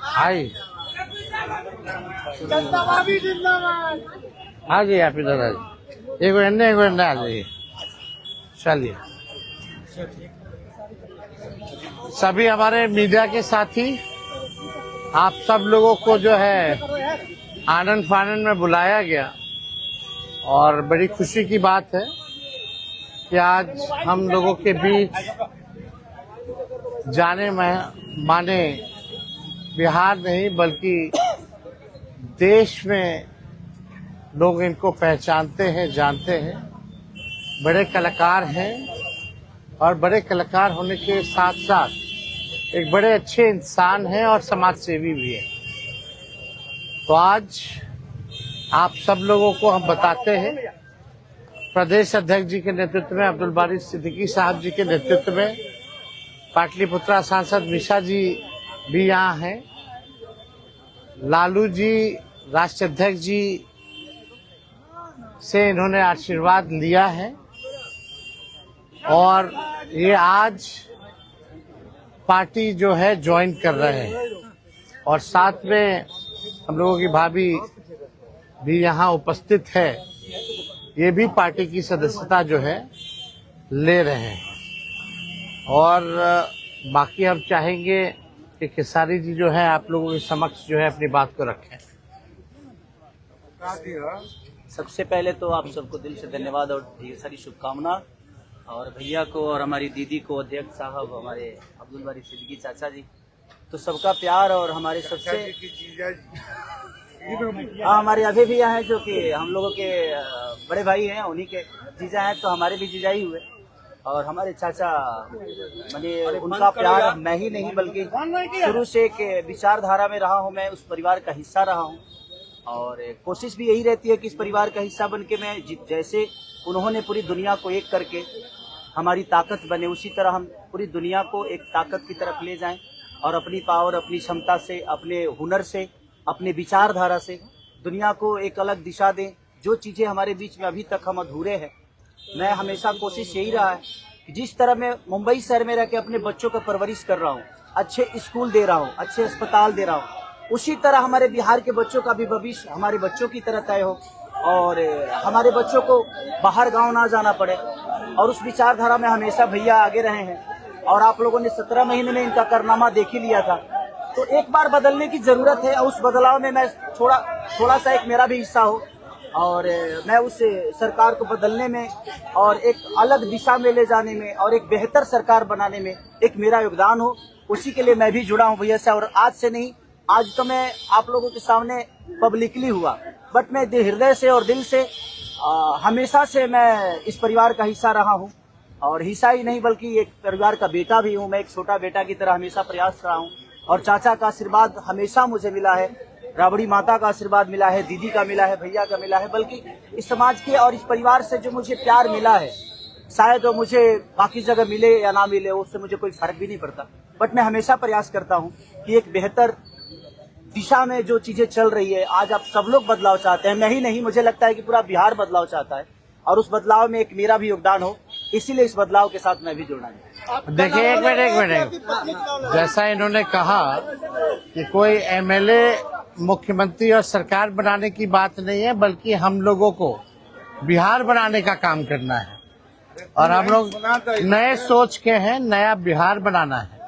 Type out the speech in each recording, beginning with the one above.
हाय हाँ जी आप इधर आ जाइए, एक मिनट आ जाइए। चलिए सभी हमारे मीडिया के साथी, आप सब लोगों को जो है आनंद फानंद में बुलाया गया और बड़ी खुशी की बात है कि आज हम लोगों के बीच जाने माने बिहार नहीं बल्कि देश में लोग इनको पहचानते हैं, जानते हैं। बड़े कलाकार हैं और बड़े कलाकार होने के साथ साथ एक बड़े अच्छे इंसान हैं और समाज सेवी भी हैं। तो आज आप सब लोगों को हम बताते हैं, प्रदेश अध्यक्ष जी के नेतृत्व में, अब्दुल बारी सिद्दीकी साहब जी के नेतृत्व में, पाटलिपुत्रा सांसद मिशा जी भी यहाँ हैं, लालू जी राष्ट्रीय अध्यक्ष जी से इन्होंने आशीर्वाद लिया है और ये आज पार्टी जो है ज्वाइन कर रहे हैं और साथ में हम लोगों की भाभी भी यहाँ उपस्थित है, ये भी पार्टी की सदस्यता जो है ले रहे हैं। और बाकी हम चाहेंगे कि खेसारी जी जो है आप लोगों के समक्ष जो है अपनी बात को रखें। सबसे पहले तो आप सबको दिल से धन्यवाद और ढेर सारी शुभकामना, और भैया को और हमारी दीदी को, अध्यक्ष साहब, हमारे अब्दुल बारी सिद्दीकी चाचा जी, तो सबका प्यार और हमारे सबसे हमारे अभी भी हैं जो कि हम लोगों के बड़े भाई हैं, उन्हीं के जीजा हैं, तो हमारे भी जीजा ही हुए। और हमारे चाचा मैंने उनका प्यार मैं ही नहीं बल्कि शुरू से एक विचारधारा में रहा हूँ, मैं उस परिवार का हिस्सा रहा हूँ और कोशिश भी यही रहती है कि इस परिवार का हिस्सा बन के मैं जैसे उन्होंने पूरी दुनिया को एक करके हमारी ताकत बने, उसी तरह हम पूरी दुनिया को एक ताकत की तरफ ले जाएं और अपनी पावर, अपनी क्षमता से, अपने हुनर से, अपने विचारधारा से दुनिया को एक अलग दिशा दें। जो चीज़ें हमारे बीच में अभी तक हम अधूरे हैं, मैं हमेशा कोशिश यही रहा है कि जिस तरह मैं मुंबई शहर में रह के अपने बच्चों का परवरिश कर रहा हूँ, अच्छे स्कूल दे रहा हूँ, अच्छे अस्पताल दे रहा हूँ, उसी तरह हमारे बिहार के बच्चों का भी भविष्य हमारे बच्चों की तरह तय हो और हमारे बच्चों को बाहर गांव ना जाना पड़े। और उस विचारधारा में हमेशा भैया आगे रहे हैं और आप लोगों ने 17 महीने में इनका कारनामा देख ही लिया था। तो एक बार बदलने की जरूरत है और उस बदलाव में मैं थोड़ा सा एक मेरा भी हिस्सा हो और मैं उस सरकार को बदलने में और एक अलग दिशा में ले जाने में और एक बेहतर सरकार बनाने में एक मेरा योगदान हो, उसी के लिए मैं भी जुड़ा हूँ भैया से। और आज से नहीं, आज तो मैं आप लोगों के सामने पब्लिकली हुआ, बट मैं हृदय से और दिल से हमेशा से मैं इस परिवार का हिस्सा रहा हूँ और हिस्सा ही नहीं बल्कि एक परिवार का बेटा भी हूँ। मैं एक छोटा बेटा की तरह हमेशा प्रयास रहा हूँ और चाचा का आशीर्वाद हमेशा मुझे मिला है, राबड़ी माता का आशीर्वाद मिला है, दीदी का मिला है, भैया का मिला है, बल्कि इस समाज के और इस परिवार से जो मुझे प्यार मिला है, शायद वो मुझे बाकी जगह मिले या ना मिले उससे मुझे कोई फर्क भी नहीं पड़ता। बट मैं हमेशा प्रयास करता हूँ कि एक बेहतर दिशा में जो चीजें चल रही है, आज आप सब लोग बदलाव चाहते हैं, मैं ही नहीं, मुझे लगता है कि पूरा बिहार बदलाव चाहता है और उस बदलाव में एक मेरा भी योगदान हो, इसीलिए इस बदलाव के साथ मैं भी जुड़ना है। देखिए एक मिनट, जैसा इन्होंने कहा कि कोई एमएलए मुख्यमंत्री और सरकार बनाने की बात नहीं है बल्कि हम लोगों को बिहार बनाने का काम करना है और हम लोग नए सोच के हैं, नया बिहार बनाना है।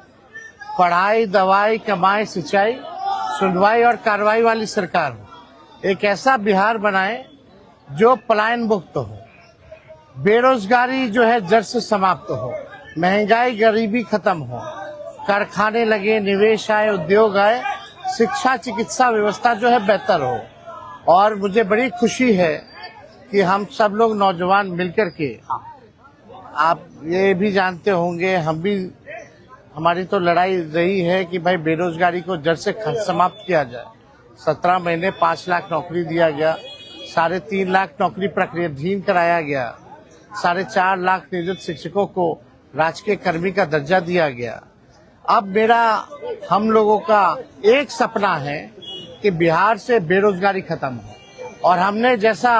पढ़ाई, दवाई, कमाई, सिंचाई, सुनवाई और कार्रवाई वाली सरकार हो। एक ऐसा बिहार बनाए जो पलायन मुक्त हो, बेरोजगारी जो है जड़ से समाप्त हो, महंगाई गरीबी खत्म हो, कारखाने लगे, निवेश आए, उद्योग आए, शिक्षा चिकित्सा व्यवस्था जो है बेहतर हो। और मुझे बड़ी खुशी है कि हम सब लोग नौजवान मिलकर के, आप ये भी जानते होंगे, हम भी, हमारी तो लड़ाई रही है कि भाई बेरोजगारी को जड़ से समाप्त किया जाए। 17 महीने 5 लाख नौकरी दिया गया, 3.5 लाख नौकरी प्रक्रियाधीन कराया गया, 4.5 लाख नियोजित शिक्षकों को राजकीय कर्मी का दर्जा दिया गया। अब मेरा, हम लोगों का एक सपना है कि बिहार से बेरोजगारी खत्म हो और हमने जैसा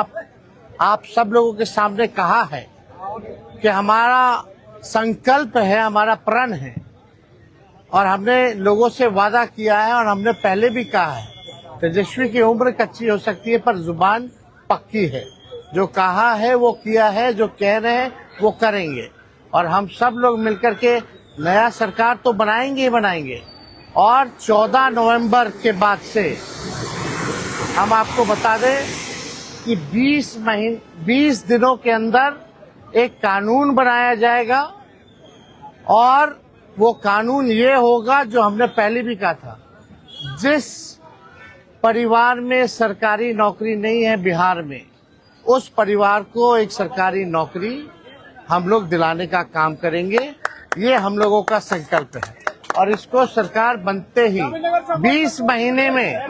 आप सब लोगों के सामने कहा है कि हमारा संकल्प है, हमारा प्रण है और हमने लोगों से वादा किया है और हमने पहले भी कहा है, तेजस्वी की उम्र कच्ची हो सकती है पर जुबान पक्की है। जो कहा है वो किया है, जो कह रहे हैं वो करेंगे और हम सब लोग मिलकर के नया सरकार तो बनाएंगे ही बनाएंगे। और 14 नवंबर के बाद से हम आपको बता दें कि 20 दिनों के अंदर एक कानून बनाया जाएगा और वो कानून ये होगा जो हमने पहले भी कहा था, जिस परिवार में सरकारी नौकरी नहीं है बिहार में, उस परिवार को एक सरकारी नौकरी हम लोग दिलाने का काम करेंगे। ये हम लोगों का संकल्प है और इसको सरकार बनते ही 20 महीने में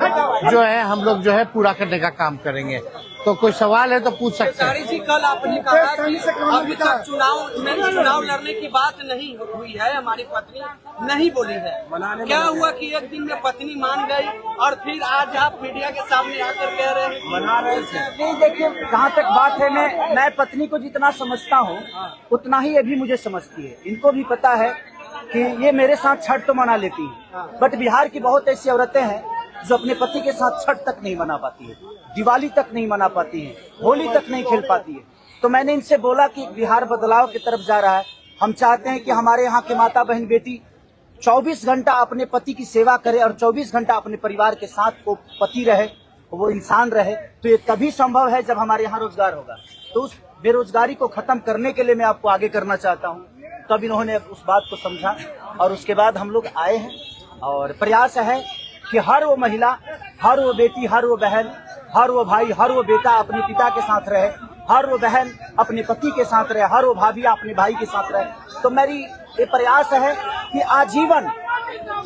जो है हम लोग जो है पूरा करने का काम करेंगे। तो कोई सवाल है तो पूछ सकते हैं। जी, कल आपने कहा कि अभी तक चुनाव लड़ने की बात नहीं हुई है, हमारी पत्नी नहीं बोली है। क्या हुआ कि एक दिन में पत्नी मान गई और फिर आज आप मीडिया के सामने आकर कह रहे हैं मना रहे थे? नहीं, देखिए जहाँ तक बात है, मैं पत्नी को जितना समझता हूँ उतना ही ये भी मुझे समझती है। इनको भी पता है कि ये मेरे साथ छठ तो मना लेती है, बट बिहार की बहुत ऐसी औरतें हैं जो अपने पति के साथ छठ तक नहीं मना पाती है, दिवाली तक नहीं मना पाती है, होली तक नहीं खेल पाती है। तो मैंने इनसे बोला कि बिहार बदलाव की तरफ जा रहा है, हम चाहते हैं कि हमारे यहाँ के माता बहन बेटी 24 घंटा अपने पति की सेवा करे और 24 घंटा अपने परिवार के साथ वो पति रहे, वो इंसान रहे। तो ये तभी संभव है जब हमारे यहाँ रोजगार होगा। तो उस बेरोजगारी को खत्म करने के लिए मैं आपको आगे करना चाहता हूँ। तब इन्होंने उस बात को समझा और उसके बाद हम लोग आए हैं और प्रयास है कि हर वो महिला, हर वो बेटी, हर वो बहन, हर वो भाई, हर वो बेटा अपने पिता के साथ रहे, हर वो बहन अपने पति के साथ रहे, हर वो भाभी अपने भाई के साथ रहे। तो मेरी ये प्रयास है कि आजीवन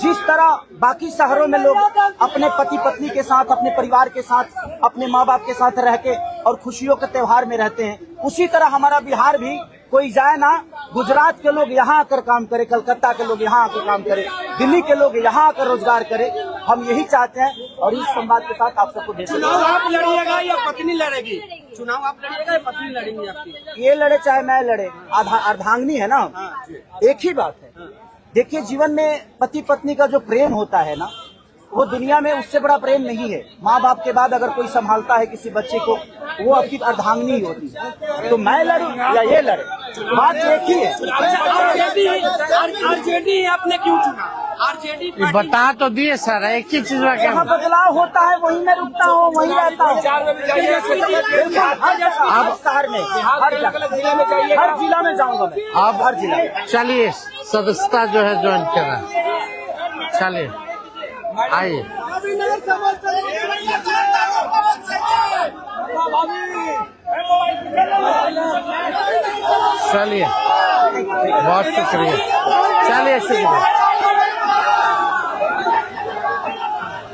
जिस तरह बाकी शहरों में लोग अपने पति पत्नी के साथ, अपने परिवार के साथ, अपने माँ बाप के साथ रह के और खुशियों के त्योहार में रहते हैं, उसी तरह हमारा बिहार भी कोई जाए ना, गुजरात के लोग यहाँ आकर काम करे, कलकत्ता के लोग यहाँ आकर काम करे, दिल्ली के लोग यहाँ आकर रोजगार करे। हम यही चाहते हैं और इस संवाद के साथ आप सबको भेज। चुनाव आप लड़िएगा या पत्नी लड़ेगी? चुनाव आप लड़िएगा या पत्नी लड़ेंगी आपकी? ये लड़े चाहे मैं लड़े, अर्धांगिनी है ना, एक ही बात है। देखिए जीवन में पति पत्नी का जो प्रेम होता है ना, वो दुनिया में उससे बड़ा प्रेम नहीं है। माँ बाप के बाद अगर कोई संभालता है किसी बच्चे को, वो आपकी अर्धांगिनी ही होती है। तो मैं लड़ूं या ये लड़े, बात एक ही है। आरजेडी आपने क्यों चुना? आरजेडी बता तो दिए सर, एक ही चीज में जहाँ बदलाव होता है वहीं मैं रुकता हूँ, वहीं रहता हूँ। अब शहर में हर जिला में जाऊंगा मैं। आप हर जिला चलिए, सदस्यता जो है ज्वाइन करना, चलिए आइए। चलिए, बहुत शुक्रिया, चलिए शुक्रिया।